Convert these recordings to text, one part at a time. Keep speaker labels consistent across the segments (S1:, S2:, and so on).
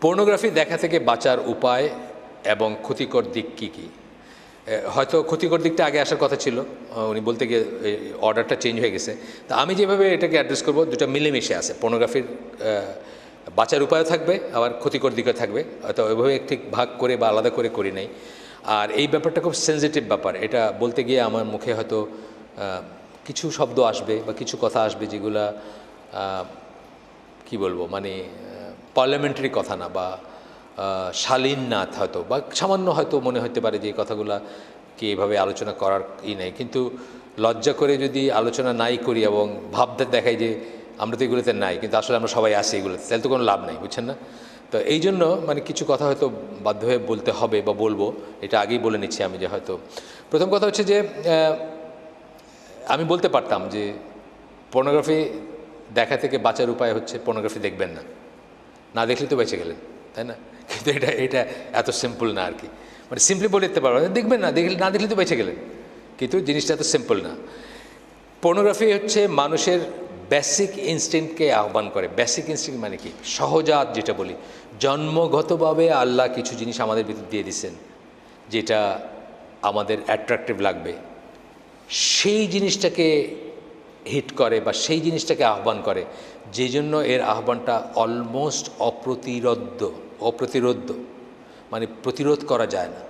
S1: Pornography দেখা থেকে বাঁচার উপায় এবং ক্ষতিকর দিক কী কী? হয়তো ক্ষতিকর দিকটা আগে আসার কথা ছিল, উনি বলতে গিয়ে অর্ডারটা চেঞ্জ হয়ে গেছে। তা আমি যেভাবে এটাকে অ্যাড্রেস করব, দুটো মিলেমিশে আছে। পর্নোগ্রাফির বাঁচার উপায়ও থাকবে, আবার ক্ষতিকর দিকও থাকবে। হয়তো ওইভাবে ঠিক ভাগ করে বা আলাদা করে করি নাই। আর এই ব্যাপারটা খুব সেন্সিটিভ ব্যাপার। এটা বলতে গিয়ে আমার মুখে হয়তো কিছু শব্দ আসবে বা কিছু কথা আসবে যেগুলা কি বলবো, মানে পার্লামেন্টারি কথা না বা শালীন না, হয়তো বা সামান্য হয়তো মনে হতে পারে যে এই কথাগুলা কি এভাবে আলোচনা করার নেই। কিন্তু লজ্জা করে যদি আলোচনা নাই করি এবং ভাবতে দেখাই যে আমরা তো এগুলোতে নাই, কিন্তু আসলে আমরা সবাই আসি এগুলোতে, তাহলে তো কোনো লাভ নাই, বুঝছেন না? তো এই জন্য মানে কিছু কথা হয়তো বাধ্য হয়ে বলতে হবে বা বলবো, এটা আগেই বলে নিচ্ছি আমি। যে হয়তো প্রথম কথা হচ্ছে যে আমি বলতে পারতাম যে পর্নোগ্রাফি দেখা থেকে বাঁচার উপায় হচ্ছে পর্নোগ্রাফি দেখবেন না, না দেখলে তো বেঁচে গেলেন, তাই না? কিন্তু এটা এত সিম্পল না আর কি। মানে সিম্পলি বলে দিতে পারবো দেখবেন না, না দেখলে তো বেঁচে গেলেন, কিন্তু জিনিসটা এত সিম্পল না। পর্নোগ্রাফি হচ্ছে মানুষের বেসিক ইনস্টিংক্টকে আহ্বান করে। বেসিক ইনস্টিংক্ট মানে কি? সহজাত যেটা বলি, জন্মগতভাবে আল্লাহ কিছু জিনিস আমাদের ভিতর দিয়ে দিচ্ছেন যেটা আমাদের অ্যাট্রাকটিভ লাগবে, সেই জিনিসটাকে হিট করে বা সেই জিনিসটাকে আহ্বান করে, যে জন্য এর আহ্বানটা অলমোস্ট অপ্রতিরোধ্য, মানে প্রতিরোধ করা যায় না।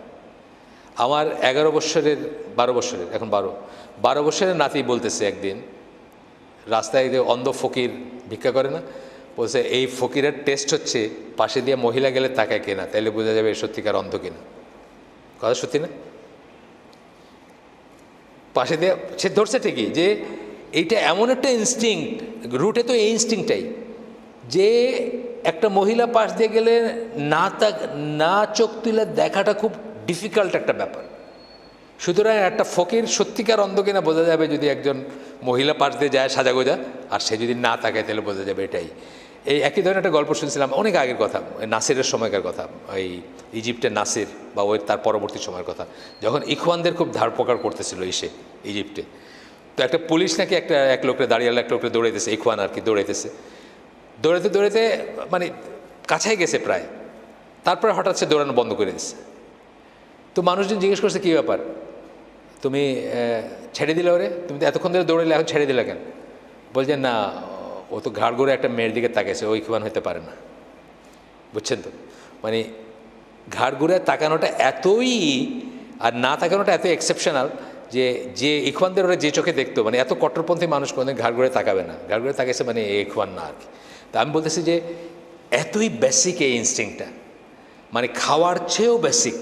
S1: আমার 11 বছরের 12 বছরের, এখন 12 বছরের নাতি বলতেছে একদিন রাস্তায়, যে অন্ধ ফকির ভিক্ষা করে না, বলছে এই ফকিরের টেস্ট হচ্ছে পাশে দিয়ে মহিলা গেলে তাকায় কিনা, তাইলে বোঝা যাবে সত্যিকার অন্ধ কিনা। কথা সত্যি না? পাশে দিয়ে সে ধরছে ঠিকই যে এইটা এমন একটা ইনস্টিংক্ট, রুটে তো এই ইনস্টিংক্টটাই, যে একটা মহিলা পাশ দিয়ে গেলে না চোখ তুলে দেখাটা খুব ডিফিকাল্ট একটা ব্যাপার। সুতরাং একটা ফকির সত্যিকার অন্ধ কিনা বোঝা যাবে যদি একজন মহিলা পাশ দিয়ে যায় সাজাগোজা, আর সে যদি না তাকায় তাহলে বোঝা যাবে এটাই। এই একই ধরনের একটা গল্প শুনছিলাম অনেক আগের কথা, নাসিরের সময়কার কথা, এই ইজিপ্টের নাসির বা ওই তার পরবর্তী সময়ের কথা, যখন ইখওয়ানদের খুব ধারপকার করতেছিল ইজিপ্টে। তো একটা পুলিশ নাকি এক লোকরে দাঁড়িয়ে এক লোকরে দৌড়াইতেছে, ইখওয়ান আর কি দৌড়াইতেছে, দৌড়াইতে মানে কাছাই গেছে প্রায়, তারপরে হঠাৎ সে দৌড়ানো বন্ধ করে দিচ্ছে। তো মানুষজন জিজ্ঞেস করছে কী ব্যাপার, তুমি ছেড়ে দিলে ওরে, তুমি তো এতক্ষণ ধরে দৌড়াইলে, এখন ছেড়ে দিলে কেন? বলছেন না, ও তো ঘাড় ঘুরে একটা মেয়ের দিকে তাকাইছে, ওই ইখওয়ান হতে পারে না। বুঝছেন তো? মানে ঘাড় ঘুরে তাকানোটা এতই, আর না তাকানোটা এত এক্সেপশনাল যে ইখওয়ানদের ওরা যে চোখে দেখতো, মানে এত কট্টরপন্থী মানুষ কোনোদিন ঘাড় ঘুরে তাকাবে না। ঘাড় ঘুরে তাকাইছে মানে ইখওয়ান না আর কি। তা আমি বলতেছি যে এতই বেসিক এই ইনস্টিংক্টটা, মানে খাওয়ার চেয়েও বেসিক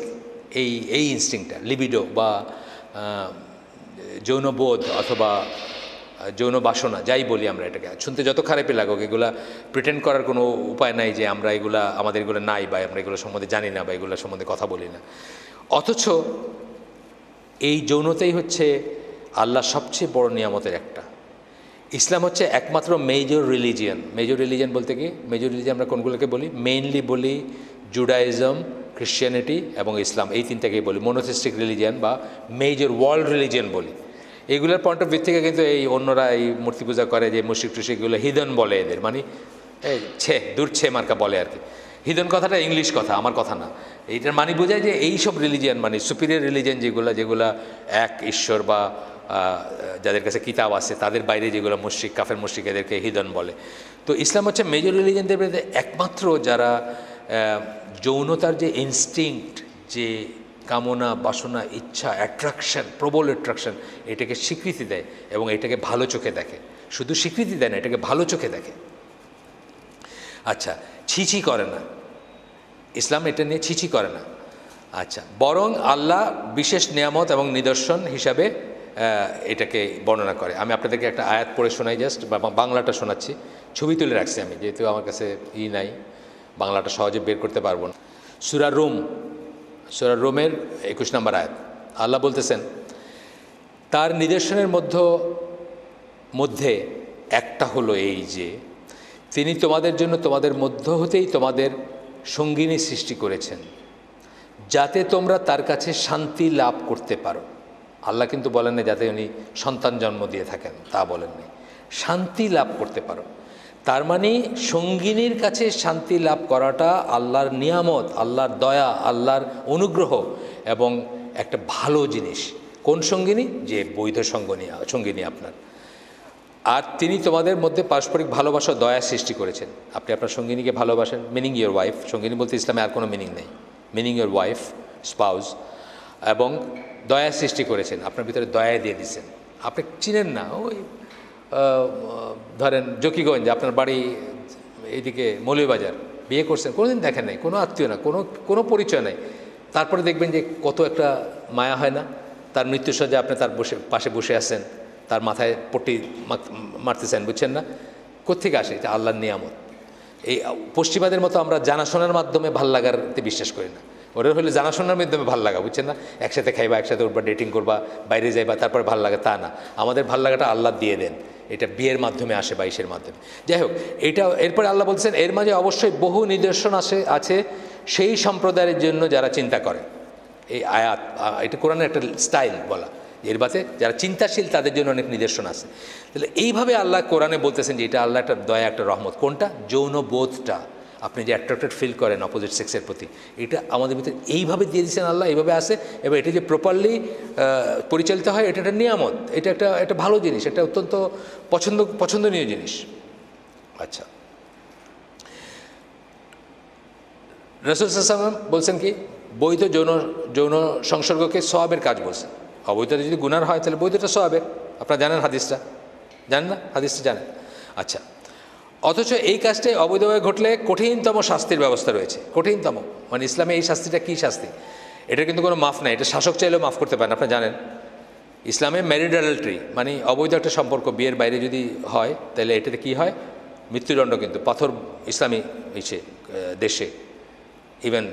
S1: এই ইনস্টিংক্টটা, লিবিডো বা যৌনবোধ অথবা যৌন বাসনা, যাই বলি আমরা এটাকে, শুনতে যত খারাপই লাগুক, এগুলা প্রিটেন্ড করার কোনো উপায় নাই যে আমরা আমাদের এগুলো নাই বা আমরা এগুলো সম্বন্ধে জানি না বা এগুলো সম্বন্ধে কথা বলি না। অথচ এই যৌনতাই হচ্ছে আল্লাহ সবচেয়ে বড় নিয়ামতের একটা। ইসলাম হচ্ছে একমাত্র মেজর রিলিজিয়ান বলতে কি, মেজর রিলিজিয়ান আমরা কোনগুলোকে বলি? মেইনলি বলি জুডাইজম, খ্রিশ্চিয়ানিটি এবং ইসলাম, এই তিনটাকেই বলি মনোথিস্টিক রিলিজিয়ান বা মেজর ওয়ার্ল্ড রিলিজিয়ান বলি। এইগুলোর পয়েন্ট অফ ভিউ থেকে কিন্তু এই অন্যরা এই মূর্তি পূজা করে যে মুশরিক টুশরিকগুলো হিদন বলে এদের, মানে এই দূর মার্কা বলে আর কি। হিদন কথাটা ইংলিশ কথা, আমার কথা না। এইটার মানে বোঝায় যে এইসব রিলিজিয়ান মানে সুপিরিয়র রিলিজিয়ান যেগুলা এক ঈশ্বর বা যাদের কাছে কিতাব আছে তাদের বাইরে যেগুলো মুশরিক, কাফের মুশরিক, এদেরকে হিদন বলে। তো ইসলাম হচ্ছে মেজর রিলিজিয়ানদের মধ্যে একমাত্র যারা যৌনতার যে ইনস্টিংক্ট, যে কামনা, বাসনা, ইচ্ছা, অ্যাট্রাকশন, প্রবল অ্যাট্রাকশন, এটাকে স্বীকৃতি দেয় এবং এটাকে ভালো চোখে দেখে। শুধু স্বীকৃতি দেয় না, এটাকে ভালো চোখে দেখে। আচ্ছা, ছিছি করে না, ইসলাম এটা নিয়ে ছিছি করে না। আচ্ছা, বরং আল্লাহ বিশেষ নিয়ামত এবং নিদর্শন হিসাবে এটাকে বর্ণনা করে। আমি আপনাদেরকে একটা আয়াত পড়ে শোনাই, জাস্ট বাংলাটা শোনাচ্ছি, ছবি তুলে রাখছি আমি, যেহেতু আমার কাছে নাই, বাংলাটা সহজে বের করতে পারবো না। সূরা রোমের 21 নম্বর আয়াত, আল্লাহ বলতেছেন, তার নিদর্শনের মধ্যে একটা হলো এই যে তিনি তোমাদের জন্য তোমাদের মধ্য হতেই তোমাদের সঙ্গিনী সৃষ্টি করেছেন, যাতে তোমরা তার কাছে শান্তি লাভ করতে পারো। আল্লাহ কিন্তু বলেন না যাতে উনি সন্তান জন্ম দিয়ে থাকেন, তা বলেননি, শান্তি লাভ করতে পারো। তার মানে সঙ্গিনীর কাছে শান্তি লাভ করাটা আল্লাহর নিয়ামত, আল্লাহর দয়া, আল্লাহর অনুগ্রহ এবং একটা ভালো জিনিস। কোন সঙ্গিনী? যে বৈধ সঙ্গিনী আপনার। আর তিনি তোমাদের মধ্যে পারস্পরিক ভালোবাসা, দয়া সৃষ্টি করেছেন। আপনি আপনার সঙ্গিনীকে ভালোবাসেন, মিনিং ইয়োর ওয়াইফ। সঙ্গিনী বলতে ইসলামে আর কোনো মিনিং নেই, মিনিং ইয়োর ওয়াইফ, স্পাউস। এবং দয়া সৃষ্টি করেছেন, আপনার ভিতরে দয়া দিয়ে দিচ্ছেন। আপনি চিনেন না, ওই ধরেন জকিগঞ্জ, আপনার বাড়ি এইদিকে মৌলভীবাজার, বিয়ে করছেন, কোনোদিন দেখেন নাই, কোনো আত্মীয় না, কোনো পরিচয় নাই, তারপরে দেখবেন যে কত একটা মায়া হয় না। তার মৃত্যুসজ্জা আপনি তার পাশে বসে আছেন, তার মাথায় পট্টি মারতেছেন, বুঝছেন না? কোত্থেকে আসে? এটা আল্লাহর নিয়ামত। এই পশ্চিমাদের মতো আমরা জানাশোনার মাধ্যমে ভাল লাগাতে বিশ্বাস করি না। ওরা হলে জানাশোনার মাধ্যমে ভাল লাগা, বুঝছেন না? একসাথে খাইবা, একসাথে উঠবা, ডেটিং করবা, বাইরে যাইবা, তারপরে ভাল লাগা, তা না। আমাদের ভাল লাগাটা আল্লাহ দিয়ে দেন, এটা বিয়ের মাধ্যমে আসে বা ইসের মাধ্যমে। যাই হোক, এটা এরপরে আল্লাহ বলছেন এর মাঝে অবশ্যই বহু নিদর্শন আছে সেই সম্প্রদায়ের জন্য যারা চিন্তা করে। এই আয়াত, এটা কোরআনের একটা স্টাইল বলা, এর বাতে যারা চিন্তাশীল তাদের জন্য অনেক নিদর্শন আছে। তাহলে এইভাবে আল্লাহ কোরআনে বলতেছেন যে এটা আল্লাহ একটা দয়া, একটা রহমত। কোনটা? যৌন বোধটা, আপনি যে অ্যাট্রাক্টেড ফিল করেন অপোজিট সেক্সের প্রতি, এটা আমাদের ভিতরে এইভাবে দিয়ে দিচ্ছেন আল্লাহ, এইভাবে আসে। এবার এটা যে প্রপারলি পরিচালিত হয়, এটা একটা নিয়ামত, এটা একটা ভালো জিনিস, এটা অত্যন্ত পছন্দনীয় জিনিস। আচ্ছা, রাসূল সাল্লাল্লাহু আলাইহি ওয়াসাল্লাম বলছেন কি? বৈধ যৌন সংসর্গকে সওয়াবের কাজ বলছেন। অবৈধটা যদি গুনার হয় তাহলে বৈধটা সওয়াবের। আপনারা জানেন হাদিসটা? জানেন না? হাদিসটা জানেন? আচ্ছা, অথচ এই কাজটাই অবৈধভাবে ঘটলে কঠিনতম শাস্তির ব্যবস্থা রয়েছে। কঠিনতম মানে ইসলামে এই শাস্তিটা কী শাস্তি? এটা কিন্তু কোনো মাফ নাই, এটা শাসক চাইলেও মাফ করতে পারেন। আপনারা জানেন ইসলামে ম্যারিড অ্যাডাল্টারি মানে অবৈধ একটা সম্পর্ক বিয়ের বাইরে যদি হয় তাহলে এটাতে কী হয়? মৃত্যুদণ্ড। কিন্তু পাথর ইসলামী দেশে, ইভেন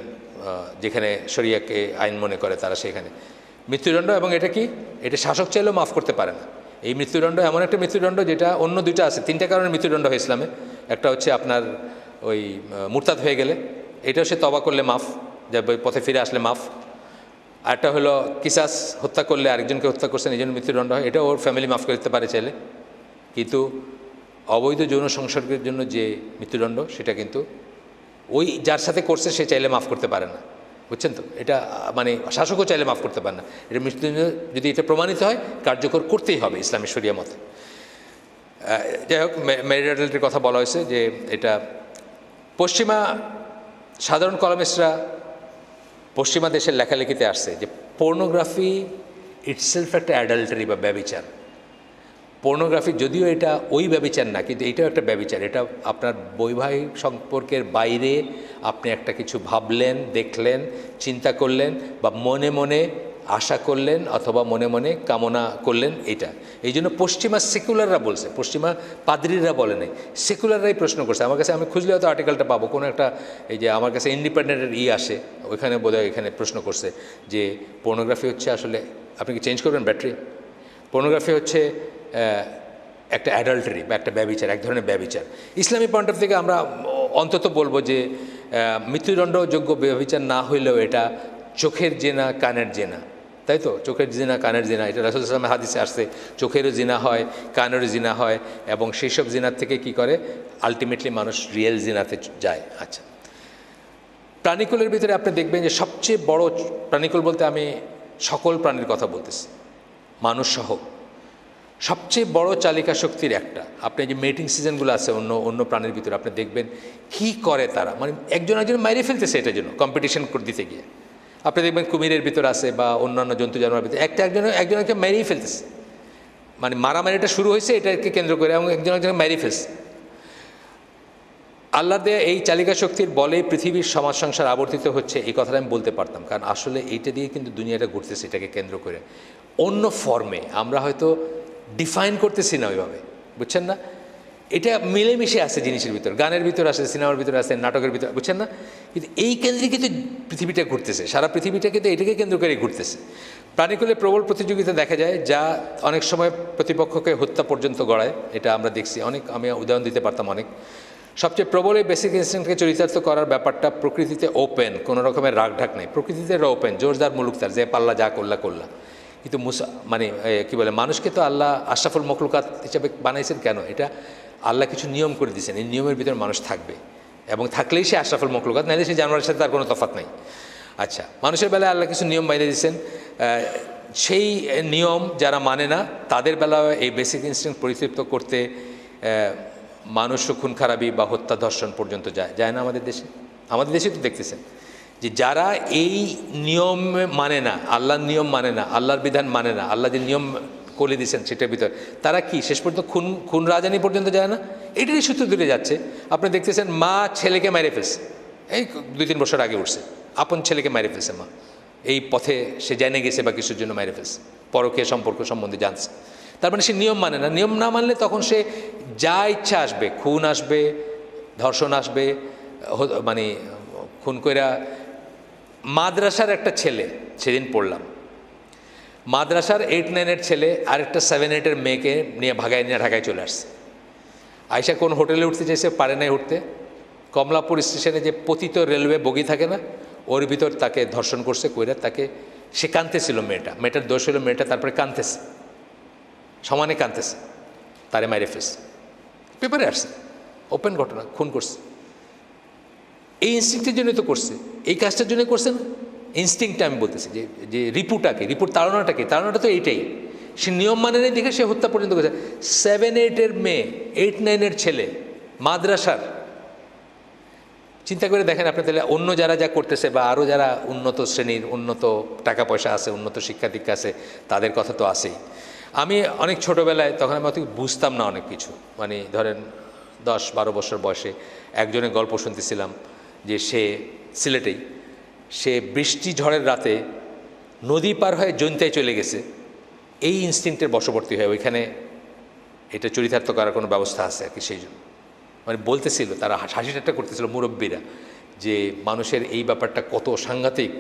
S1: যেখানে শরিয়াকে আইন মনে করে তারা, সেখানে মৃত্যুদণ্ড। এবং এটা কি? এটা শাসক চাইলেও মাফ করতে পারে না। এই মৃত্যুদণ্ড এমন একটা মৃত্যুদণ্ড যেটা অন্য দুইটা আছে, তিনটা কারণে মৃত্যুদণ্ড হয় ইসলামে। একটা হচ্ছে আপনার ওই মুরতাদ হয়ে গেলে, এটাও সে তওবা করলে মাফ, যে পথে ফিরে আসলে মাফ। আরেকটা হলো কিসাস, হত্যা করলে, আরেকজনকে হত্যা করছেন এই জন্য মৃত্যুদণ্ড হয়, এটা ওর ফ্যামিলি মাফ করতে পারে চাইলে। কিন্তু অবৈধ যৌন সংসর্গের জন্য যে মৃত্যুদণ্ড, সেটা কিন্তু ওই যার সাথে করছে সে চাইলে মাফ করতে পারে না, বুঝছেন তো? এটা মানে শাসকও চাইলে মাফ করতে পারে না। এটা মৃত্যুদণ্ড যদি এটা প্রমাণিত হয় কার্যকর করতেই হবে ইসলামী শরিয়া মতে। যাই হোক, ম্যারিড অ্যাডাল্টারির কথা বলা হয়েছে যে এটা পশ্চিমা সাধারণ কলামিস্টরা পশ্চিমা দেশের লেখালেখিতে আসছে যে পর্নোগ্রাফি ইটসেলফ একটা অ্যাডাল্টারি বা ব্যভিচার। পর্নোগ্রাফি যদিও এটা ওই ব্যভিচার না, কিন্তু এটাও একটা ব্যভিচার। এটা আপনার বৈবাহিক সম্পর্কের বাইরে আপনি একটা কিছু ভাবলেন, দেখলেন, চিন্তা করলেন, বা মনে মনে আশা করলেন অথবা মনে মনে কামনা করলেন, এটা। এই জন্য পশ্চিমা সেকুলাররা বলছে, পশ্চিমা পাদ্রীরা বলে নাই, সেকুলাররাই প্রশ্ন করছে আমার কাছে। আমি খুঁজলে হয়তো আর্টিকেলটা পাবো, কোনো একটা এই যে আমার কাছে ইন্ডিপেন্ডেন্টের আসে, ওইখানে বোধহয় এখানে প্রশ্ন করছে যে পর্নোগ্রাফি হচ্ছে আসলে, আপনি কি চেঞ্জ করবেন ব্যাটারি? পর্নোগ্রাফি হচ্ছে একটা অ্যাডাল্টারি বা একটা ব্যভিচার, এক ধরনের ব্যভিচার। ইসলামী পয়েন্ট অফ থেকে আমরা অন্তত বলবো যে মৃত্যুদণ্ডযোগ্য ব্যভিচার না হইলেও এটা চোখের জেনা, কানের জেনা, তাই তো? চোখের জিনা, কানের জিনা, এটা রাসূল সাল্লাল্লাহু আলাইহি ওয়াসাল্লামের হাদিসে আসছে। চোখেরও জিনা হয়, কানেরও জিনা হয়, এবং সেই সব জিনার থেকে কি করে? আলটিমেটলি মানুষ রিয়েল জিনাতে যায়। আচ্ছা, প্রাণীকুলের ভিতরে আপনি দেখবেন যে সবচেয়ে বড় প্রাণীকুল বলতে আমি সকল প্রাণীর কথা বলতেছি, মানুষ সহ, সবচেয়ে বড় চালিকা শক্তির একটা। আপনি যে মেটিং সিজনগুলো আছে অন্য প্রাণীর ভিতরে, আপনি দেখবেন কি করে তারা, মানে একজন মাইরে ফেলতেছে এটার জন্য কম্পিটিশন দিতে গিয়ে। আপনি দেখবেন কুমিরের ভিতর আছে বা অন্যান্য জন্তু জানোয়ারের ভিতরে একজনকে মেরেই ফেলতেছে, মানে মারামারিটা শুরু হয়েছে এটাকে কেন্দ্র করে, এবং একজনকে মেরেই ফেলছে। আল্লাহ দেয়া এই চালিকা শক্তির বলে পৃথিবীর সমাজ সংসার আবর্তিত হচ্ছে, এই কথাটা আমি বলতে পারতাম, কারণ আসলে এইটা দিয়ে কিন্তু দুনিয়াটা ঘুরতেছে, এটাকে কেন্দ্র করে। অন্য ফর্মে আমরা হয়তো ডিফাইন করতেছি না ওইভাবে, বুঝছেন না? এটা মিলেমিশে আছে জিনিসের ভিতর, গানের ভিতর আছে, সিনেমার ভিতরে আছে, নাটকের ভিতরে, বুঝছেন না? কিন্তু এই কেন্দ্রে কিন্তু পৃথিবীটা ঘুরতেছে, সারা পৃথিবীটা কিন্তু এটাকে কেন্দ্র করে ঘুরতেছে। প্রাণীকুলে প্রবল প্রতিযোগিতা দেখা যায়, যা অনেক সময় প্রতিপক্ষকে হত্যা পর্যন্ত গড়ায়। এটা আমরা দেখছি অনেক, আমি উদাহরণ দিতে পারতাম অনেক। সবচেয়ে প্রবল এই বেসিক ইনস্টিংক্টকে চরিতার্থ করার ব্যাপারটা প্রকৃতিতে ওপেন, কোনো রকমের রাগঢাক নেই। প্রকৃতিতে ওপেন, জোরদার মুলুকতার, যে পাল্লা যা করলা। কিন্তু মানে কি বলে, মানুষকে তো আল্লাহ আশরাফুল মখলুকাত হিসেবে বানাইছেন কেন? এটা আল্লাহ কিছু নিয়ম করে দিয়েছেন, এই নিয়মের ভিতরে মানুষ থাকবে এবং থাকলেই সে আশরাফুল মখলুকাত, নাহলে সে জানোয়ারের সাথে তার কোনো তফাৎ নাই। আচ্ছা, মানুষের বেলায় আল্লাহ কিছু নিয়ম বাইরে দিয়েছেন, সেই নিয়ম যারা মানে না তাদের বেলায় এই বেসিক ইনস্টিংক্ট পরিতৃপ্ত করতে মানুষ খুন খারাপি বা হত্যা ধর্ষণ পর্যন্ত যায় না আমাদের দেশে। আমাদের দেশে তো দেখতেছেন যে যারা এই নিয়ম মানে না, আল্লাহর নিয়ম মানে না, আল্লাহর বিধান মানে না, আল্লাহ যে নিয়ম করে দিয়েছেন সেটার ভিতর, তারা কি শেষ পর্যন্ত খুন রাজানি পর্যন্ত যায় না? এটারই সূত্র ধরে যাচ্ছে। আপনি দেখতেছেন মা ছেলেকে মেরে ফেলছে, এই 2-3 বছর আগে উঠছে, আপন ছেলেকে মেরে ফেলছে মা, এই পথে সে জেনে গেছে বা কিছুর জন্য মেরে ফেলছে, পরকীয়া সম্পর্ক সম্বন্ধে জানছে। তার মানে সে নিয়ম মানে না। নিয়ম না মানলে তখন সে যা ইচ্ছা আসবে, খুন আসবে, ধর্ষণ আসবে, মানে খুন কইরা। মাদ্রাসার একটা ছেলে, সেদিন পড়লাম, মাদ্রাসার 8-9-এর ছেলে আরেকটা 7-8-এর মেয়েকে নিয়ে ভাগায় নিয়ে ঢাকায় চলে আসছে। আয়সা কোন হোটেলে উঠতে চাইছে, পারে নাই উঠতে, কমলাপুর স্টেশনে যে পতিত রেলওয়ে বগি থাকে না, ওর ভিতর তাকে ধর্ষণ করছে, কইরা তাকে, সে কাঁদতেছিল, মেয়েটার দোষ হলো মেয়েটা তারপরে কাঁদতেছে, সমানে কাঁদতেছে, তারে মাইরে ফেলছে, পেপারে আসছে, ওপেন ঘটনা, খুন করছে। এই ইনস্টিংক্টের জন্য তো করছে, এই কাজটার জন্য করছে না। ইনস্টিংক্টটা আমি বলতেছি যে রিপুর তাড়নাটা তো এইটাই। সে নিয়ম মানে নেই দেখে সে হত্যা পর্যন্ত করেছে। 7-8-এর মেয়ে, 8-9-এর ছেলে, মাদ্রাসার। চিন্তা করে দেখেন আপনি, তাহলে অন্য যারা যা করতেছে বা আরও যারা উন্নত শ্রেণীর, উন্নত টাকা পয়সা আছে, উন্নত শিক্ষা দীক্ষা আছে, তাদের কথা তো আছেই। আমি অনেক ছোটোবেলায়, তখন আমি অত বুঝতাম না অনেক কিছু, মানে ধরেন 10-12 বছর বয়সে একজনের গল্প শুনতেছিলাম যে সে সিলেটেই, সে বৃষ্টি ঝড়ের রাতে নদী পার হয়ে জৈন্তায় চলে গেছে, এই ইনস্টিংক্টের বশবর্তী হয়ে। ওইখানে এটা চরিতার্থ করার কোনো ব্যবস্থা আছে আর কি, সেই জন্য মানে বলতেছিল, তারা হাসি ঠাট্টা করতেছিল মুরব্বীরা, যে মানুষের এই ব্যাপারটা কত সাংঘাতিক,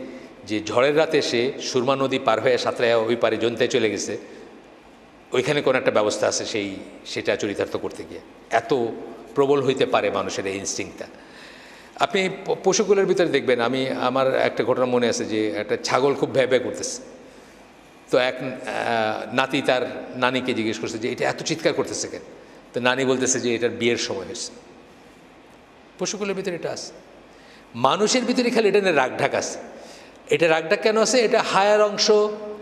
S1: যে ঝড়ের রাতে সে সুরমা নদী পার হয়ে সাঁতরায় ওই পারে জৈন্তায় চলে গেছে, ওইখানে কোনো একটা ব্যবস্থা আছে সেটা চরিতার্থ করতে গিয়ে। এত প্রবল হইতে পারে মানুষের এই ইনস্টিংক্টটা। আপনি পশুগুলোর ভিতরে দেখবেন, আমার একটা ঘটনা মনে আছে যে একটা ছাগল খুব ভ্যাঁ ভ্যাঁ করতেছে, তো এক নাতি তার নানিকে জিজ্ঞেস করছে যে এটা এত চিৎকার করতেছে কেন, তো নানি বলতেছে যে এটার বিয়ের সময় হয়েছে। পশুগুলোর ভিতরে এটা আছে, মানুষের ভিতরে খালি এটা নিয়ে রাগঢাক আছে। এটা রাগঢাক কেন আছে? এটা হায়ার অংশ,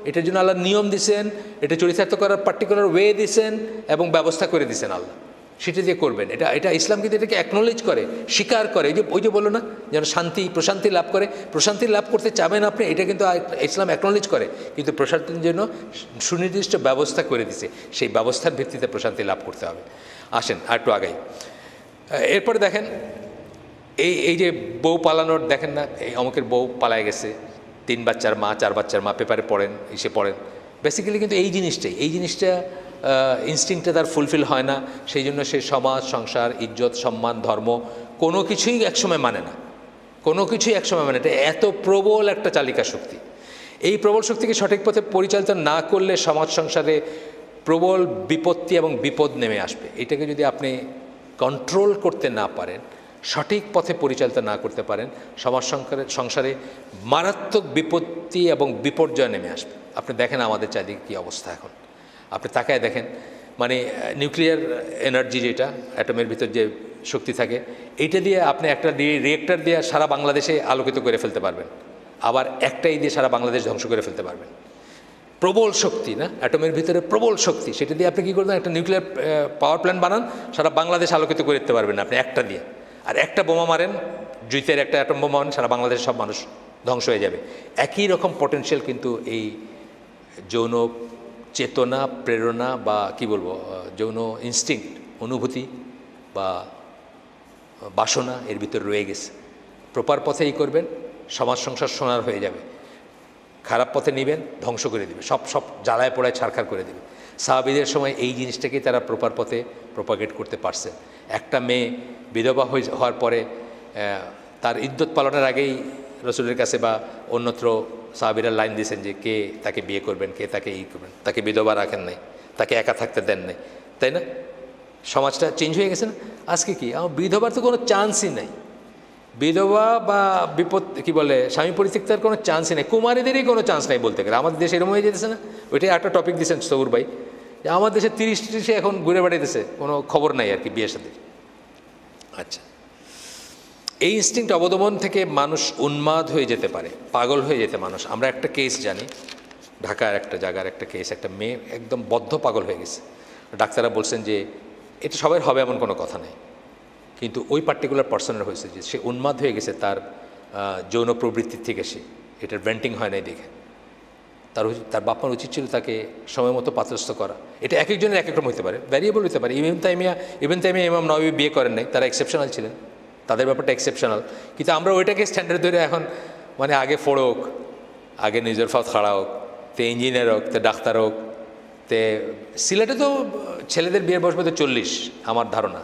S1: এটার জন্য আল্লাহ নিয়ম দিছেন, এটা চরিতার্থ করার পার্টিকুলার ওয়ে দিছেন এবং ব্যবস্থা করে দিছেন আল্লাহ, সেটা দিয়ে করবেন। এটা ইসলাম কিন্তু এটাকে অ্যাকনোলেজ করে, স্বীকার করে। ওই যে বলো না, যেন প্রশান্তি লাভ করে, প্রশান্তি লাভ করতে চাবেন আপনি, এটা কিন্তু ইসলাম অ্যাকনোলেজ করে, কিন্তু প্রশান্তির জন্য সুনির্দিষ্ট ব্যবস্থা করে দিছে, সেই ব্যবস্থার ভিত্তিতে প্রশান্তি লাভ করতে হবে। আসেন আর একটু আগাই। এরপরে দেখেন এই যে বউ পালানোর, দেখেন না, এই অমুকের বউ পালায় গেছে, 3 বাচ্চার মা, 4 বাচ্চার মা, পেপারে পড়েন, পড়েন। বেসিক্যালি কিন্তু এই জিনিসটা ইনস্টিংক্টটা তার ফুলফিল হয় না, সেই জন্য সে সমাজ, সংসার, ইজ্জত, সম্মান, ধর্ম কোনো কিছুই একসময় মানে না, কোনো কিছুই একসময় মানে। এটা এত প্রবল একটা চালিকা শক্তি। এই প্রবল শক্তিকে সঠিক পথে পরিচালিত না করলে সমাজ সংসারে প্রবল বিপত্তি এবং বিপদ নেমে আসবে। এটাকে যদি আপনি কন্ট্রোল করতে না পারেন, সঠিক পথে পরিচালিত না করতে পারেন, সমাজ সংসারে মারাত্মক বিপত্তি এবং বিপর্যয় নেমে আসবে। আপনি দেখেন আমাদের চারিদিকে কী অবস্থা এখন, আপনি তাকায় দেখেন, মানে নিউক্লিয়ার এনার্জি, যেটা অ্যাটমের ভিতর যে শক্তি থাকে, এইটা দিয়ে আপনি একটা রিয়েক্টর দিয়ে সারা বাংলাদেশে আলোকিত করে ফেলতে পারবেন, আবার একটাই দিয়ে সারা বাংলাদেশ ধ্বংস করে ফেলতে পারবেন। প্রবল শক্তি না, অ্যাটমের ভিতরে প্রবল শক্তি, সেটা দিয়ে আপনি কী করবেন, একটা নিউক্লিয়ার পাওয়ার প্ল্যান্ট বানান, সারা বাংলাদেশ আলোকিত করে দিতে পারবেন আপনি একটা দিয়ে। আর একটা বোমা মারেন, জুইতের একটা অ্যাটম বোমা মারেন, সারা বাংলাদেশের সব মানুষ ধ্বংস হয়ে যাবে। একই রকম পটেনশিয়াল কিন্তু এই যৌন চেতনা, প্রেরণা বা কি বলবো, যৌন ইনস্টিংক্ট, অনুভূতি বা বাসনা এর ভিতরে রয়ে গেছে। প্রপার পথেই করবেন, সমাজ সংসার সোনার হয়ে যাবে। খারাপ পথে নেবেন, ধ্বংস করে দেবে, সব জ্বালায় পোড়ায় ছারখার করে দেবে। সাহাবীদের সময় এই জিনিসটাকেই তারা প্রপার পথে প্রপাগেট করতে পারছে। একটা মেয়ে বিধবা হওয়ার পরে তার ইদ্যত পালনের আগেই রসুলের কাছে বা অন্যত্র সাহাবীরা লাইন দিয়েছেন যে কে তাকে বিয়ে করবেন, কে তাকে করবেন, তাকে বিধবা রাখেন নাই, তাকে একা থাকতে দেন নাই, তাই না? সমাজটা চেঞ্জ হয়ে গেছে না? আজকে কি আমার বিধবার তো কোনো চান্সই নাই, বিধবা বা কি বলে স্বামী পরিত্যক্তার কোনো চান্সই নেই, কুমারীদেরই কোনো চান্স নাই বলতে গেলে। আমাদের দেশে এরকম হয়ে যেতেছে না? ওইটাই একটা টপিক দিয়েছেন সৌর ভাই, যে আমার দেশে 30 এখন ঘুরে বেড়াইতেছে, কোনো খবর নাই আর কি বিয়ের সাথে। আচ্ছা, এই ইনস্টিংক্ট অবদমন থেকে মানুষ উন্মাদ হয়ে যেতে পারে, পাগল হয়ে যেতে মানুষ। আমরা একটা কেস জানি, ঢাকার একটা জায়গার একটা কেস, একটা মেয়ে একদম বদ্ধ পাগল হয়ে গেছে। ডাক্তাররা বলছেন যে এটা সবাই হবে এমন কোনো কথা নেই, কিন্তু ওই পার্টিকুলার পার্সনের হয়েছে যে সে উন্মাদ হয়ে গেছে তার যৌন প্রবৃত্তির থেকে। সে এটার ভেন্টিং হয় নাই দেখে তার বাপমার উচিত ছিল তাকে সময় মতো পাত্রস্থ করা। এটা এক একজনের এক এক রকম হতে পারে, ভ্যারিয়েবল হতে পারে। ইবনে তাইমিয়া ইমাম নববী বিয়ে করেন নাই, তারা এক্সেপশনাল ছিলেন, তাদের ব্যাপারটা এক্সেপশনাল। কিন্তু আমরা ওইটাকে স্ট্যান্ডার্ড ধরে এখন মানে আগে ফোড়ক, আগে নিজের ফাত খাড়া হোক, তে ইঞ্জিনিয়ার হোক, তে ডাক্তার হোক, তে সিলেটে তো ছেলেদের বিয়ের বয়স বোধ 40 আমার ধারণা।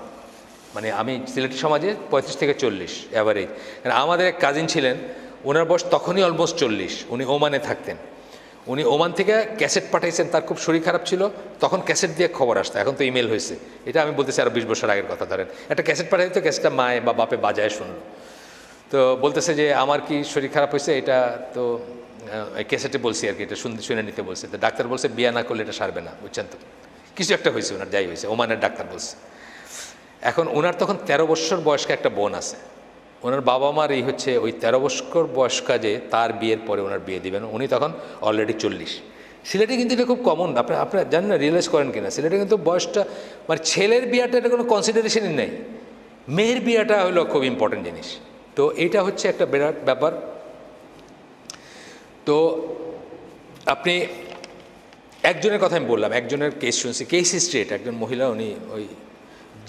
S1: মানে আমি সিলেটি সমাজে 35 থেকে 40 অ্যাভারেজ। কারণ আমাদের এক কাজিন ছিলেন, ওনার বয়স তখনই অলমোস্ট 40, উনি ওমানে থাকতেন। উনি ওমান থেকে ক্যাসেট পাঠাইছেন, তার খুব শরীর খারাপ ছিল, তখন ক্যাসেট দিয়ে খবর আসতো, এখন তো ইমেল হয়েছে। এটা আমি বলতেছি আরও 20 বছর আগের কথা। ধরেন একটা ক্যাসেট পাঠাই তো, ক্যাসেটটা মায়ে বা বাপে বাজায় শুনলো, তো বলতেছে যে আমার কি শরীর খারাপ হয়েছে, এটা তো ক্যাসেটে বলছি আর কি, এটা শুনে নিতে বলছে। তো ডাক্তার বলছে বিয়া না করলে এটা সারবে না, বুঝছেন তো, কিছু একটা হয়েছে ওনার, যাই হয়েছে, ওমানের ডাক্তার বলছে। এখন ওনার তখন 13 বছর বয়স্ক একটা বোন আছে। ওনার বাবা মার এই হচ্ছে ওই 13 বছর বয়স্কা যে তার বিয়ের পরে ওনার বিয়ে দিবেন, উনি তখন অলরেডি 40। সিলেটে কিন্তু এটা খুব কমন, আপনারা জানেন না, রিয়েলাইজ করেন কিনা, সিলেটে কিন্তু বয়সটা মানে ছেলের বিয়েটা এটা কোনো কনসিডারেশনই নেই, মেয়ের বিয়েটা হলো খুব ইম্পর্টেন্ট জিনিস। তো এইটা হচ্ছে একটা বিরাট ব্যাপার। তো আপনি একজনের কথা আমি বললাম, একজনের কেস শুনছি, কেস হিস্ট্রি এটা, একজন মহিলা, উনি ওই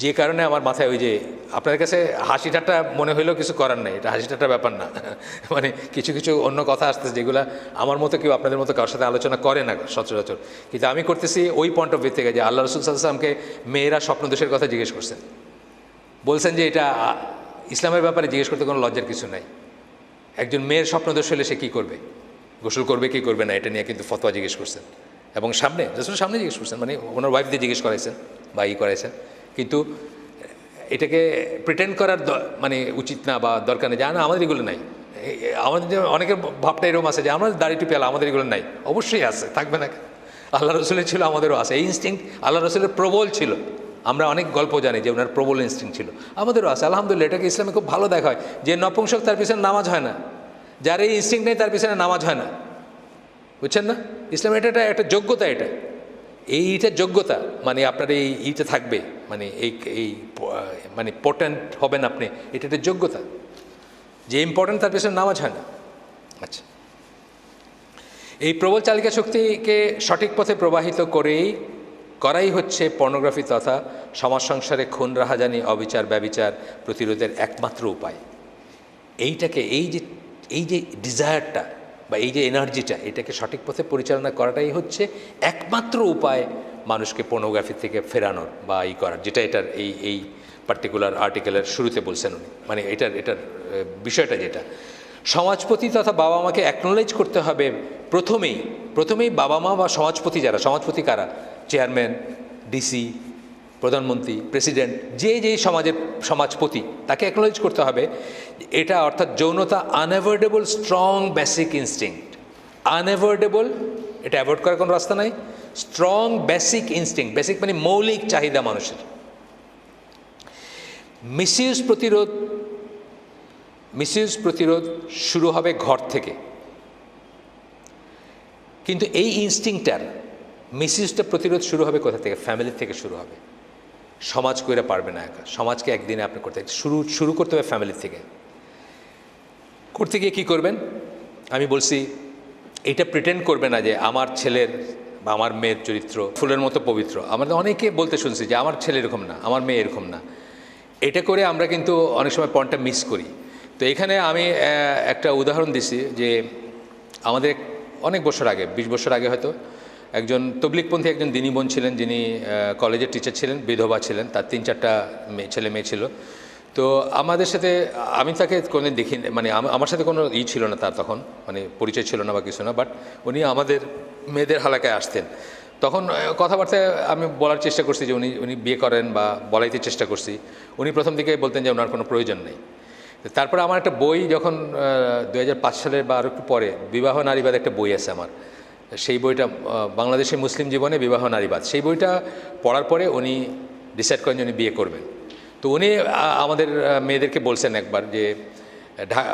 S1: যে কারণে আমার মাথায় ওই যে আপনার কাছে হাসি ঠাট্টা মনে হইলেও কিছু করার নেই, এটা হাসি ঠাট্টা ব্যাপার না। মানে কিছু কিছু অন্য কথা আসতেছে যেগুলো আমার মতো কেউ আপনাদের মতো কারোর সাথে আলোচনা করে না সচরাচর, কিন্তু আমি করতেছি ওই পয়েন্ট অফ ভিউ থেকে যে আল্লাহ রসুল সাল্লাল্লাহু আলাইহি ওয়াসাল্লামকে মেয়েরা স্বপ্নদোষের কথা জিজ্ঞেস করছেন, বলছেন যে এটা ইসলামের ব্যাপারে জিজ্ঞেস করতে কোনো লজ্জার কিছু নাই। একজন মেয়ের স্বপ্নদোষ হলে সে কী করবে, গোসল করবে কি করবে না, এটা নিয়ে কিন্তু ফতোয়া জিজ্ঞেস করছেন, এবং রাসূলের সামনে জিজ্ঞেস করছেন, মানে ওনার ওয়াইফ দিয়ে জিজ্ঞেস করাইছেন বা করাইছেন। কিন্তু এটাকে প্রিটেন্ড করার মানে উচিত না বা দরকার নেই, জানা আমাদের এগুলো নাই। আমাদের যে অনেকের ভাবটা এরকম আছে যে আমাদের দাড়ি টুপি আলা, আমাদের এগুলো নাই। অবশ্যই আছে, থাকবে না, আল্লাহ রসুলের ছিল, আমাদেরও আছে। এই ইনস্টিংক্ট আল্লাহ রসুলের প্রবল ছিল, আমরা অনেক গল্প জানি যে ওনার প্রবল ইনস্টিংক্ট ছিল, আমাদেরও আছে আলহামদুলিল্লাহ। এটাকে ইসলামে খুব ভালো দেখা হয় যে নপুংসক তার পিছনে নামাজ হয় না, যার এই ইনস্টিংক্ট নেই তার পিছনে নামাজ হয় না, বুঝছেন না? ইসলাম এটা একটা যোগ্যতা, এইটা যোগ্যতা, মানে আপনার এইটা থাকবে, মানে এই মানে পোটেন্ট হবেন আপনি, এটা একটা যোগ্যতা, যে ইম্পর্টেন্ট তার পেছনে নামাজ হয় না। আচ্ছা, এই প্রবল চালিকা শক্তিকে সঠিক পথে প্রবাহিত করাই হচ্ছে পর্নোগ্রাফি তথা সমাজ সংসারে খুন, রাহাজানি, অবিচার, ব্যভিচার প্রতিরোধের একমাত্র উপায়। এইটাকে এই যে ডিজায়ারটা বা এই যে এনার্জিটা, এটাকে সঠিক পথে পরিচালনা করাটাই হচ্ছে একমাত্র উপায় মানুষকে পর্নোগ্রাফি থেকে ফেরানোর বা করার, যেটা এটার এই পার্টিকুলার আর্টিকেলের শুরুতে বলছেন উনি। মানে এটার বিষয়টা যেটা সমাজপতি তথা বাবা মাকে অ্যাকনোলেজ করতে হবে প্রথমেই বাবা মা বা সমাজপতি, যারা সমাজপতি কারা, চেয়ারম্যান, ডিসি, প্রধানমন্ত্রী, প্রেসিডেন্ট, যে সমাজের সমাজপতি, তাকে অ্যাকনোলেজ করতে হবে এটা, অর্থাৎ যৌনতা unavoidable strong basic instinct. Unavoidable, এটা অ্যাভয়েড করার কোনো রাস্তা নাই। স্ট্রং বেসিক ইনস্টিংক্ট, বেসিক মানে মৌলিক চাহিদা মানুষের। মিসইউজ প্রতিরোধ শুরু হবে ঘর থেকে, কিন্তু এই ইনস্টিংক্টটার মিসইউজটা প্রতিরোধ শুরু হবে কোথা থেকে? ফ্যামিলির থেকে শুরু হবে। সমাজ কইরা পারবে না একা, সমাজকে একদিনে আপনি করতে শুরু করতে হবে ফ্যামিলির থেকে। করতে গিয়ে কী করবেন? আমি বলছি এটা প্রিটেন্ড করবে না যে আমার ছেলের বা আমার মেয়ের চরিত্র ফুলের মতো পবিত্র। আমাদের অনেকে বলতে শুনছি যে আমার ছেলে এরকম না, আমার মেয়ে এরকম না। এটা করে আমরা কিন্তু অনেক সময় পয়েন্টটা মিস করি। তো এখানে আমি একটা উদাহরণ দিছি যে আমাদের অনেক বছর আগে, 20 বছর আগে হয়তো, একজন তবলিগপন্থী একজন দিনী বোন ছিলেন, যিনি কলেজের টিচার ছিলেন, বিধবা ছিলেন, তার 3-4টা ছেলে মেয়ে ছিল। তো আমাদের সাথে, আমি তাকে কোনো দেখি, মানে আমার সাথে কোনো ছিল না তার, তখন মানে পরিচয় ছিল না বা কিছু না, বাট উনি আমাদের মেয়েদের হালাকায় আসতেন। তখন কথাবার্তায় আমি বলার চেষ্টা করছি যে উনি বিয়ে করেন বা বলাইতে চেষ্টা করছি। উনি প্রথম দিকে বলতেন যে ওনার কোনো প্রয়োজন নেই। তারপরে আমার একটা বই, যখন 2005 সালের বা আরও একটু পরে, বিবাহ নারীবাদ একটা বই আছে আমার, সেই বইটা বাংলাদেশি মুসলিম জীবনে বিবাহ নারীবাদ, সেই বইটা পড়ার পরে উনি ডিসাইড করেন যে উনি বিয়ে করবেন। তো উনি আমাদের মেয়েদেরকে বলছেন একবার যে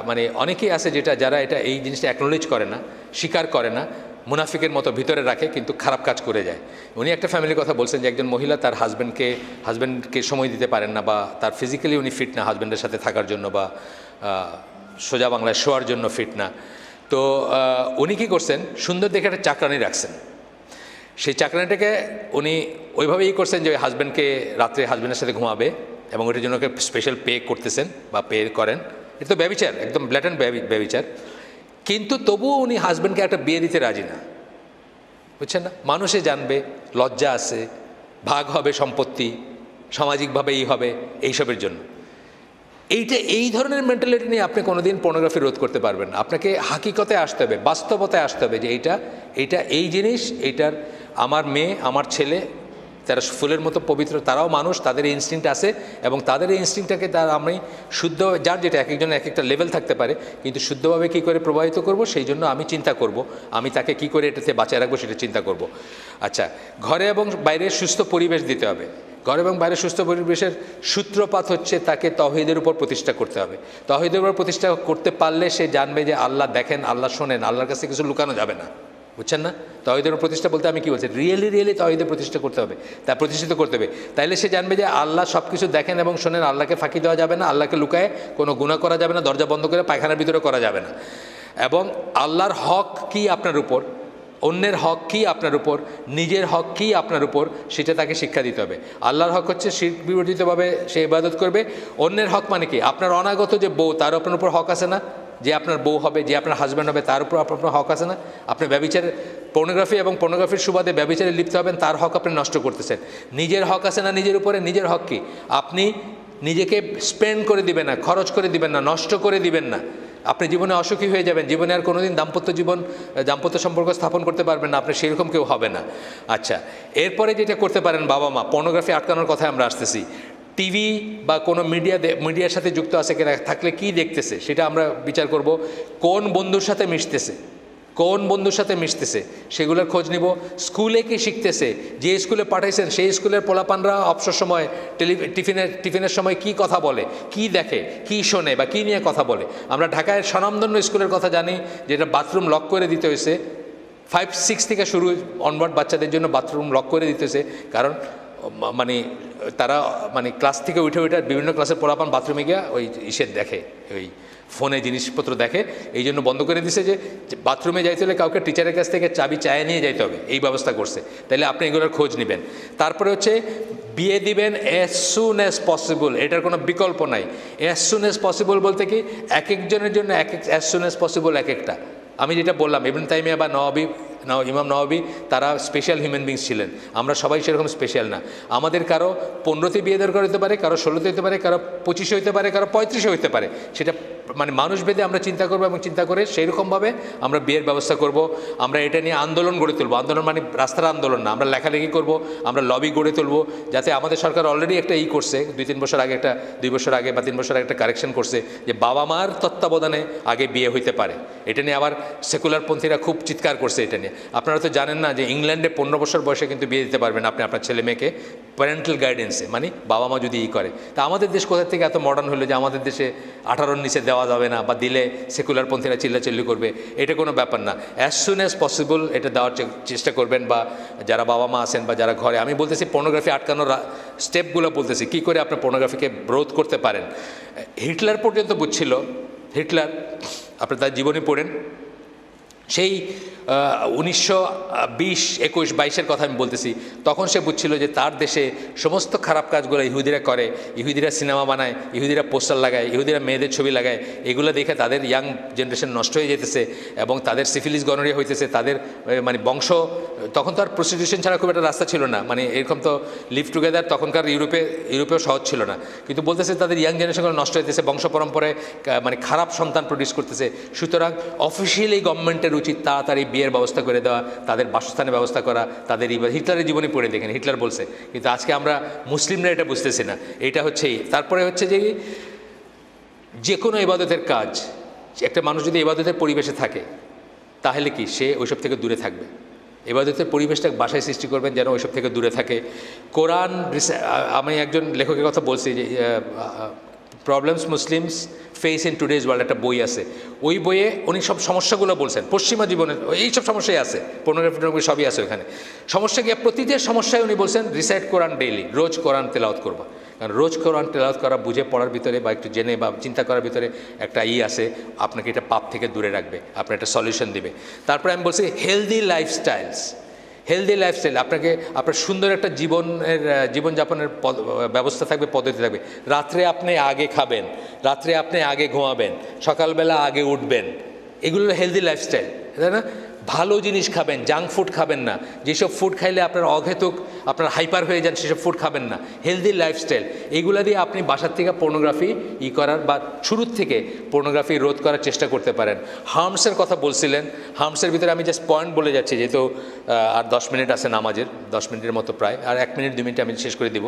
S1: মানে অনেকেই আছে যারা এটা এই জিনিসটা অ্যাকনোলেজ করে না, স্বীকার করে না, মুনাফিকের মতো ভিতরে রাখে কিন্তু খারাপ কাজ করে যায়। উনি একটা ফ্যামিলির কথা বলছেন যে একজন মহিলা তার হাজব্যান্ডকে সময় দিতে পারেন না, বা তার ফিজিক্যালি উনি ফিট না হাজব্যান্ডের সাথে থাকার জন্য, বা সোজা বাংলায় শোয়ার জন্য ফিট না। তো উনি কী করছেন, সুন্দর দেখে একটা চাকরানি রাখছেন। সেই চাকরানিটাকে উনি ওইভাবেই করছেন যে ওই হাজব্যান্ডকে রাত্রে হাজব্যান্ডের সাথে ঘুমাবে, এবং ওইটার জন্য ওকে স্পেশাল পে করতেছেন বা পে করেন। এটা তো ব্যভিচার, একদম ব্ল্যাটেন্ট ব্যভিচার। কিন্তু তবুও উনি হাজব্যান্ডকে একটা বিয়ে দিতে রাজি না, বুঝছেন না? মানুষে জানবে, লজ্জা আছে, ভাগ হবে সম্পত্তি, সামাজিকভাবে হবে, এইসবের জন্য। এই ধরনের মেন্টালিটি নিয়ে আপনি কোনোদিন পর্নোগ্রাফি রোধ করতে পারবেন না। আপনাকে হাকিকতে আসতে হবে, বাস্তবতায় আসতে হবে যে এইটা এই জিনিস, এইটার আমার মেয়ে, আমার ছেলে, যারা ফুলের মতো পবিত্র, তারাও মানুষ, তাদের এই ইনস্টিংক্ট আছে, এবং তাদের এই ইনস্টিংক্টটাকে আমি শুদ্ধ, যার যেটা এক একজনের এক একটা লেভেল থাকতে পারে, কিন্তু শুদ্ধভাবে কী করে প্রবাহিত করব সেই জন্য আমি চিন্তা করব, আমি তাকে কি করে এটাতে বাঁচায় রাখবো সেটা চিন্তা করব। আচ্ছা, ঘরে এবং বাইরে সুস্থ পরিবেশ দিতে হবে। ঘর এবং বাইরে সুস্থ পরিবেশের সূত্রপাত হচ্ছে তাকে তৌহিদের উপর প্রতিষ্ঠা করতে হবে। তৌহিদের উপর প্রতিষ্ঠা করতে পারলে সে জানবে যে আল্লাহ দেখেন, আল্লাহ শোনেন, আল্লাহর কাছে কিছু লুকানো যাবে না, বুঝছেন না? তৌহিদের প্রতিষ্ঠা বলতে আমি কী বলছি, রিয়েলি তৌহিদের প্রতিষ্ঠা করতে হবে, তা প্রতিষ্ঠিত করতে হবে। তাইলে সে জানবে যে আল্লাহ সব কিছু দেখেন এবং শোনেন, আল্লাহকে ফাঁকি দেওয়া যাবে না, আল্লাহকে লুকায় কোনো গুনাহ করা যাবে না, দরজা বন্ধ করে পায়খানার ভিতরে করা যাবে না। এবং আল্লাহর হক কি আপনার উপর, অন্যের হক কী আপনার উপর, নিজের হক কী আপনার উপর, সেটা তাকে শিক্ষা দিতে হবে। আল্লাহর হক হচ্ছে শিরক বিবর্জিতভাবে সে ইবাদত করবে। অন্যের হক মানে কি, আপনার অনাগত যে বউ, তার আপনার উপর হক আছে না? যে আপনার বউ হবে, যে আপনার হাজব্যান্ড হবে, তার উপর আপনার হক আছে না? আপনি ব্যভিচারের পর্নোগ্রাফি এবং পর্নোগ্রাফির সুবাদে ব্যভিচারে লিপ্ত হবেন, তার হক আপনি নষ্ট করতেছেন। নিজের হক আছে না নিজের উপরে? নিজের হক কি, আপনি নিজেকে স্পেন্ড করে দিবেন না, খরচ করে দিবেন না, নষ্ট করে দিবেন না। আপনি জীবনে অসুখী হয়ে যাবেন, জীবনে আর কোনোদিন দাম্পত্য সম্পর্ক স্থাপন করতে পারবেন না, আপনি সেরকম কেউ হবে না। আচ্ছা, এরপরে যেটা করতে পারেন বাবা মা, পর্নোগ্রাফি আটকানোর কথায় আমরা আসতেছি। টিভি বা কোনো মিডিয়ার সাথে যুক্ত আছে কিনা, থাকলে কি দেখতেছে সেটা আমরা বিচার করব। কোন বন্ধুর সাথে মিশতেছে সেগুলোর খোঁজ নিব। স্কুলে কি শিখতেছে, যে স্কুলে পাঠাইছেন সেই স্কুলের পোলাপানরা অবসর সময় টিফিনের সময় কি কথা বলে, কি দেখে, কি শোনে, বা কি নিয়ে কথা বলে। আমরা ঢাকায় স্বনামধন্য স্কুলের কথা জানি, যেটা বাথরুম লক করে দিতে হয়েছে, 5-6 থেকে শুরু অনওয়ার্ড বাচ্চাদের জন্য বাথরুম লক করে দিতেছে। কারণ মানে তারা ক্লাস থেকে উঠে বিভিন্ন ক্লাসের পোলাপান বাথরুমে গিয়ে ওই দেখে, ওই ফোনে জিনিসপত্র দেখে, এই জন্য বন্ধ করে দিছে যে বাথরুমে যাইতে হলে কাউকে টিচারের কাছ থেকে চাবি চায়ে নিয়ে যাইতে হবে, এই ব্যবস্থা করছে। তাহলে আপনি এগুলোর খোঁজ নেবেন। তারপরে হচ্ছে বিয়ে দিবেন অ্যাজ সুন অ্যাজ পসিবল, এটার কোনো বিকল্প নাই। অ্যাজ সুন অ্যাজ পসিবল বলতে কি, এক একজনের জন্য অ্যাজ সুন অ্যাজ পসিবল এক একটা। আমি যেটা বললাম, ইবনে তাইমিয়া বা ইমাম নওয়াবী তারা স্পেশাল হিউম্যান বিংস ছিলেন, আমরা সবাই সেরকম স্পেশাল না। আমাদের কারো 15তে বিয়ে দরকার হতে পারে, কারো 16তে হতে পারে, কারো 25 হতে পারে, কারো 35 হতে পারে। সেটা মানুষ ভেদে আমরা চিন্তা করবো, এবং চিন্তা করে সেইরকমভাবে আমরা বিয়ের ব্যবস্থা করব। আমরা এটা নিয়ে আন্দোলন গড়ে তুলব। আন্দোলন মানে রাস্তার আন্দোলন না, আমরা লেখালেখি করব, আমরা লবি গড়ে তুলব, যাতে আমাদের সরকার অলরেডি একটা করছে, 2 বছর আগে বা 3 বছর আগে একটা কারেকশন করছে, যে বাবা মার তত্ত্বাবধানে আগে বিয়ে হইতে পারে। এটা নিয়ে আবার সেকুলার পন্থীরা খুব চিৎকার করছে এটা নিয়ে। আপনারা তো জানেন না যে ইংল্যান্ডে 15 বছর বয়সে কিন্তু বিয়ে দিতে পারবেন আপনি আপনার ছেলে মেয়েকে, প্যারেন্টাল গাইডেন্সে, মানে বাবা মা যদি করে। তা আমাদের দেশ কোথা থেকে এত মডার্ন হলো যে আমাদের দেশে 18-র নিচে দেওয়া যাবে না, বা দিলে সেকুলার পন্থীরা চিল্লাচিল্লি করবে? এটা কোনো ব্যাপার না। অ্যাজ সুন অ্যাজ পসিবল এটা দেওয়ার চেষ্টা করবেন, বা যারা বাবা মা আছেন বা যারা ঘরে, আমি বলতেছি পর্নোগ্রাফি আটকানোর স্টেপগুলো বলতেছি, কী করে আপনি পর্নোগ্রাফিকে রোধ করতে পারেন। হিটলার পর্যন্ত বুঝছিল, হিটলার, আপনি তার জীবনী পড়েন, সেই 1920-21-22-এর কথা আমি বলতেছি, তখন সে বুঝছিল যে তার দেশে সমস্ত খারাপ কাজগুলো ইহুদিরা করে, ইহুদিরা সিনেমা বানায়, ইহুদিরা পোস্টার লাগায়, ইহুদিরা মেয়েদের ছবি লাগায়, এগুলো দেখে তাদের ইয়াং জেনারেশন নষ্ট হয়ে যেতেছে, এবং তাদের সিফিলিস গনোরিয়া হইতেছে, তাদের বংশ। তখন তো আর প্রস্টিটিউশন ছাড়া খুব একটা রাস্তা ছিল না, এরকম তো লিভ টুগেদার তখনকার ইউরোপেও সহজ ছিল না। কিন্তু বলতেছে তাদের ইয়াং জেনারেশনগুলো নষ্ট হইতেছে, বংশ পরম্পরায় খারাপ সন্তান প্রডিউস করতেছে। সুতরাং অফিসিয়ালি গভর্নমেন্টের উচিত তাড়াতাড়ি বিয়ের ব্যবস্থা করে দেওয়া, তাদের বাসস্থানের ব্যবস্থা করা, তাদের হিটলারের জীবনী পড়ে দেখেন, হিটলার বলছে। কিন্তু আজকে আমরা মুসলিমরা এটা বুঝতেছি না। এটা হচ্ছেই। তারপরে হচ্ছে যে কোনো ইবাদতের কাজ, একটা মানুষ যদি ইবাদতের পরিবেশে থাকে, তাহলে কি সে ওইসব থেকে দূরে থাকবে। ইবাদতের পরিবেশটা বাসায় সৃষ্টি করবেন যেন ওইসব থেকে দূরে থাকে। কোরআন, আমি একজন লেখকের কথা বলছি যে problems Muslims face in today's world, একটা বই আছে, ওই বইয়ে উনি সব সমস্যাগুলো বলছেন পশ্চিমা জীবনের, এইসব সমস্যাই আছে, পর্নোগ্রাফি সবই আছে ওখানে। সমস্যা গিয়ে প্রতিটি সমস্যায় উনি বলছেন রিসাইট কোরআন ডেইলি, রোজ কোরআন তেলাওয়াত করবা। কারণ রোজ কোরআন তেলাওয়াত করা, বুঝে পড়ার ভিতরে বা একটু জেনে বা চিন্তা করার ভিতরে একটা আছে, আপনাকে এটা পাপ থেকে দূরে রাখবে, আপনার একটা সলিউশন দিবে। তারপরে আমি বলছি হেলদি লাইফস্টাইলস, হেলদি লাইফস্টাইল, আপনাকে আপনার সুন্দর একটা জীবনযাপনের ব্যবস্থা থাকবে, পদ্ধতি থাকবে। রাত্রে আপনি আগে খাবেন, রাত্রে আপনি আগে ঘুমাবেন, সকালবেলা আগে উঠবেন, এগুলো হেলদি লাইফস্টাইল, তাই না? ভালো জিনিস খাবেন, জাঙ্ক ফুড খাবেন না, যেসব ফুড খাইলে আপনার অহেতুক আপনার হাইপার হয়ে যান সেসব ফুড খাবেন না, হেলদি লাইফস্টাইল। এইগুলো দিয়ে আপনি বাসার থেকে পর্নোগ্রাফি করার বা শুরুর থেকে পর্নোগ্রাফি রোধ করার চেষ্টা করতে পারেন। হার্মসের কথা বলছিলেন, হার্মসের ভিতরে আমি জাস্ট পয়েন্ট বলে যাচ্ছি, যেহেতু আর 10 মিনিট আছে নামাজের, 10 মিনিটের মতো প্রায়, আর 1 মিনিট 2 মিনিট আমি শেষ করে দিব।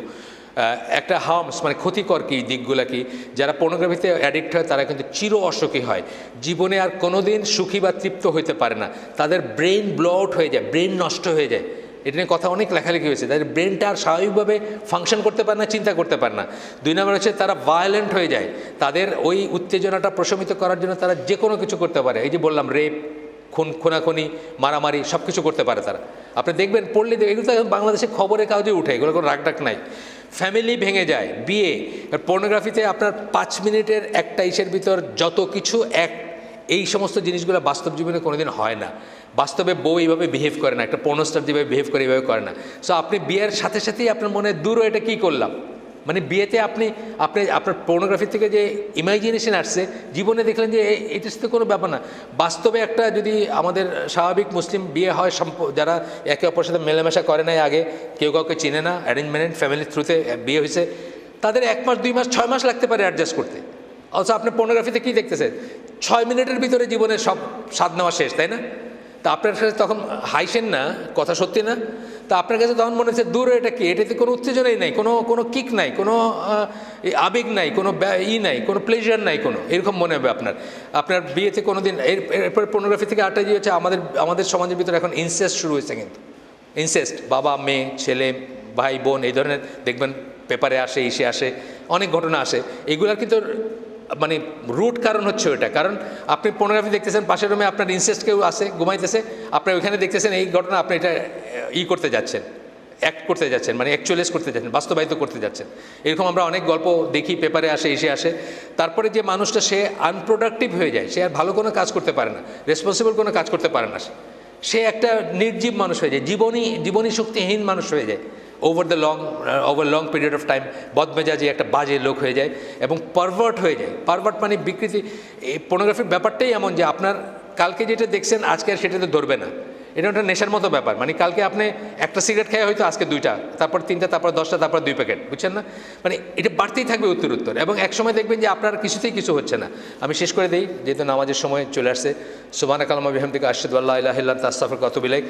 S1: একটা হার্মস মানে ক্ষতিকর কি দিকগুলা কি, যারা পর্নোগ্রাফিতে অ্যাডিক্ট হয় তারা কিন্তু চির অসুখী হয়, জীবনে আর কোনোদিন সুখী বা তৃপ্ত হইতে পারে না, তাদের ব্রেন ব্লো আউট হয়ে যায়, ব্রেন নষ্ট হয়ে যায়। এটা নিয়ে কথা অনেক লেখালেখি হয়েছে, তাদের ব্রেনটা আর স্বাভাবিকভাবে ফাংশন করতে পারে না, চিন্তা করতে পারে না। 2 নম্বর হচ্ছে তারা ভায়োলেন্ট হয়ে যায়, তাদের ওই উত্তেজনাটা প্রশমিত করার জন্য তারা যে কোনো কিছু করতে পারে। এই যে বললাম রেপ, খুনাখুনি, মারামারি সব কিছু করতে পারে তারা। আপনি দেখবেন, পড়লে এগুলো তো বাংলাদেশে খবরের কাগজে উঠে, এগুলো কোনো রাগডাক নাই। ফ্যামিলি ভেঙে যায়, বিয়ে, পর্নোগ্রাফিতে আপনার 5 মিনিটের একটা ভিতর যত কিছু এই সমস্ত জিনিসগুলো বাস্তব জীবনে কোনোদিন হয় না। বাস্তবে বউ এইভাবে বিহেভ করে না, একটা পর্নোস্টার যেভাবে বিহেভ করে এইভাবে করে না। সো আপনি বিয়ের সাথে সাথেই আপনার মনে দূরও এটা কী করলাম, মানে বিয়েতে আপনি আপনার পর্নোগ্রাফি থেকে যে ইমাজিনেশন আসছে, জীবনে দেখলেন যে এটা তো কোনো ব্যাপার না। বাস্তবে একটা যদি আমাদের স্বাভাবিক মুসলিম বিয়ে হয়, যারা একে অপরের সাথে মেলামেশা করে নাই আগে, কেউ কাউকে চিনে না, অ্যারেঞ্জমেন্ট ফ্যামিলির থ্রুতে বিয়ে হয়েছে, তাদের 1 মাস 2 মাস 6 মাস লাগতে পারে অ্যাডজাস্ট করতে। অথচ আপনি পর্নোগ্রাফিতে কী দেখতেছেন, 6 মিনিটের ভিতরে জীবনের সব স্বাদ নেওয়া শেষ, তাই না? তা আপনার কাছে তখন হাইসেন না, কথা সত্যি না? তা আপনার কাছে তখন মনে হচ্ছে দূরে এটা কি, এটাতে কোনো উত্তেজনাই নাই, কোনো কিক নাই, কোনো আবেগ নাই, কোনো নাই, কোনো প্লেজার নাই, কোনো এরকম মনে হবে আপনার বিয়েতে কোনো দিন। এরপরে পর্নোগ্রাফি থেকে আরেকটা হচ্ছে আমাদের সমাজের ভিতরে এখন ইনসেস্ট শুরু হয়েছে, কিন্তু ইনসেস্ট, বাবা মেয়ে, ছেলে ভাই বোন, এই ধরনের দেখবেন পেপারে আসে, ইসে আসে, অনেক ঘটনা আসে। এগুলার কিন্তু মানে রুট কারণ হচ্ছে ওইটা, কারণ আপনি পর্নোগ্রাফি দেখতেছেন, পাশের রুমে আপনার ইনসেস্ট কেউ আছে ঘুমাইতেছে, আপনি ওইখানে দেখতেছেন এই ঘটনা, আপনি এটা করতে যাচ্ছেন, অ্যাক্ট করতে যাচ্ছেন, মানে অ্যাকচুয়ালাইজ করতে যাচ্ছেন, বাস্তবায়িত করতে যাচ্ছেন। এরকম আমরা অনেক গল্প দেখি, পেপারে আসে, এসে আসে। তারপরে যে মানুষটা সে আনপ্রোডাক্টিভ হয়ে যায়, সে আর ভালো কোনো কাজ করতে পারে না, রেসপন্সিবল কোনো কাজ করতে পারে না, সে একটা নির্জীব মানুষ হয়ে যায়, জীবনী শক্তিহীন মানুষ হয়ে যায়। Over long period of time বদমেজাজি একটা বাজে লোক হয়ে যায় এবং পারভার্ট হয়ে যায়। পারভার্ট মানে বিকৃতি। এই পর্নোগ্রাফির ব্যাপারটাই এমন যে আপনার কালকে যেটা দেখছেন আজকে আর সেটাতে ধরবে না, এটা একটা নেশার মতো ব্যাপার। মানে কালকে আপনি একটা সিগারেট খেয়ে হয়তো আজকে 2টা, তারপর 3টা, তারপর 10টা, তারপর 2 প্যাকেট, বুঝছেন না? মানে এটা বাড়তেই থাকবে উত্তর, এবং একসময় দেখবেন যে আপনার কিছুতেই কিছু হচ্ছে না। আমি শেষ করে দিই, যেহেতু নামাজের সময় চলে আসছে। সুবহানাকা আল্লাহুম্মা ওয়া বিহামদিকা আশহাদু আল্লা ইলাহা ইল্লা আনতা আস্তাগফিরুকা ওয়া আতুবু ইলাইক।